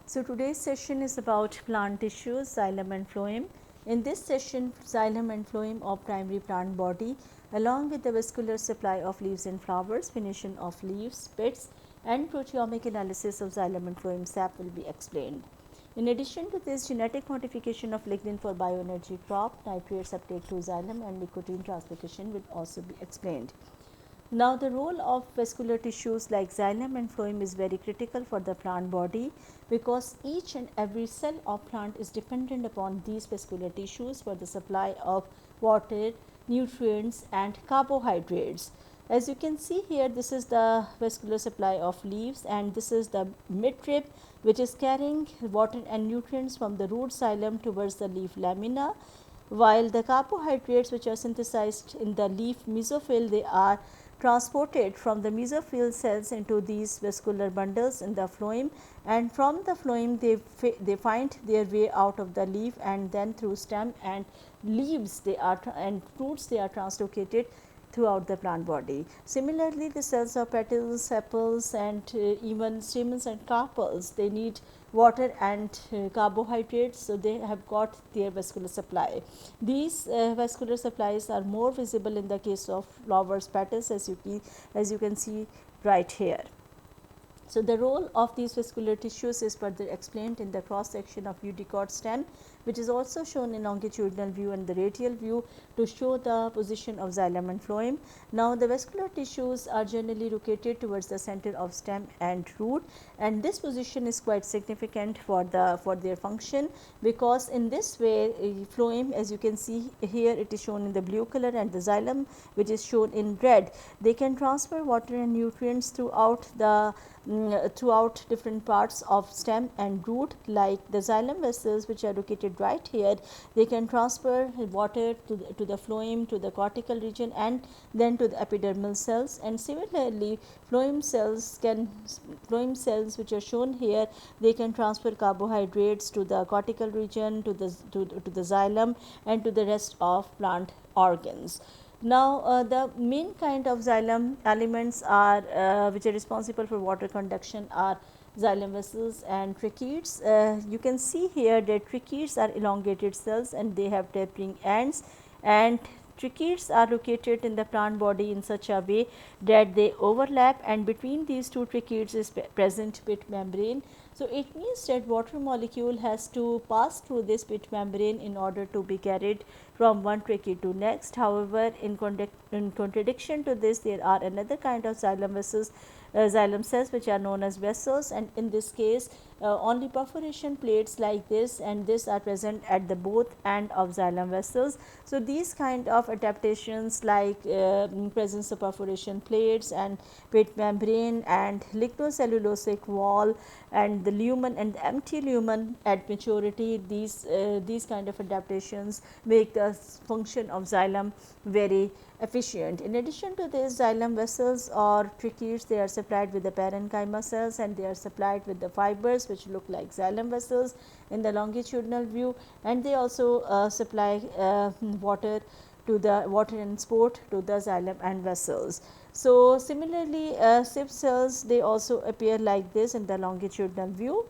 So, today's session is about plant tissues, xylem and phloem. In this session, xylem and phloem of primary plant body along with the vascular supply of leaves and flowers, finishing of leaves, pits and proteomic analysis of xylem and phloem sap will be explained. In addition to this, genetic modification of lignin for bioenergy crop, nitrates uptake through xylem and nicotine translocation will also be explained. Now, the role of vascular tissues like xylem and phloem is very critical for the plant body, because each and every cell of plant is dependent upon these vascular tissues for the supply of water, nutrients and carbohydrates. As you can see here, this is the vascular supply of leaves and this is the midrib which is carrying water and nutrients from the root xylem towards the leaf lamina, while the carbohydrates which are synthesized in the leaf mesophyll, they are transported from the mesophyll cells into these vascular bundles in the phloem, and from the phloem they find their way out of the leaf, and then through stem and leaves they are and roots they are translocated throughout the plant body. Similarly, the cells of petals, sepals and even stamens and carpels, they need water and carbohydrates. So, they have got their vascular supply. These vascular supplies are more visible in the case of flowers, petals, as you can see right here. So, the role of these vascular tissues is further explained in the cross section of eudicote stem, which is also shown in longitudinal view and the radial view to show the position of xylem and phloem. Now, the vascular tissues are generally located towards the center of stem and root, and this position is quite significant for their function, because in this way phloem, as you can see here, it is shown in the blue color, and the xylem which is shown in red, they can transfer water and nutrients throughout different parts of stem and root. Like the xylem vessels which are located right here, they can transfer water to the phloem, to the cortical region and then to the epidermal cells, and similarly phloem cells which are shown here, they can transfer carbohydrates to the cortical region, to the xylem and to the rest of plant organs. Now, the main kind of xylem elements are which are responsible for water conduction are xylem vessels and tracheids. You can see here that tracheids are elongated cells and they have tapering ends, and tracheids are located in the plant body in such a way that they overlap, and between these two tracheids is present pit membrane. So, it means that water molecule has to pass through this pit membrane in order to be carried from one trachea to next. However, in contradiction to this, there are another kind of xylem vessels, xylem cells which are known as vessels, and in this case only perforation plates like this and this are present at the both end of xylem vessels. So, these kind of adaptations like presence of perforation plates and pit membrane and lignocellulosic wall and the lumen and the empty lumen at maturity, these kind of adaptations make the function of xylem very efficient. In addition to this, xylem vessels or tracheids, they are supplied with the parenchyma cells and they are supplied with the fibers which look like xylem vessels in the longitudinal view, and they also supply water and sport to the xylem and vessels. So, similarly sieve cells, they also appear like this in the longitudinal view.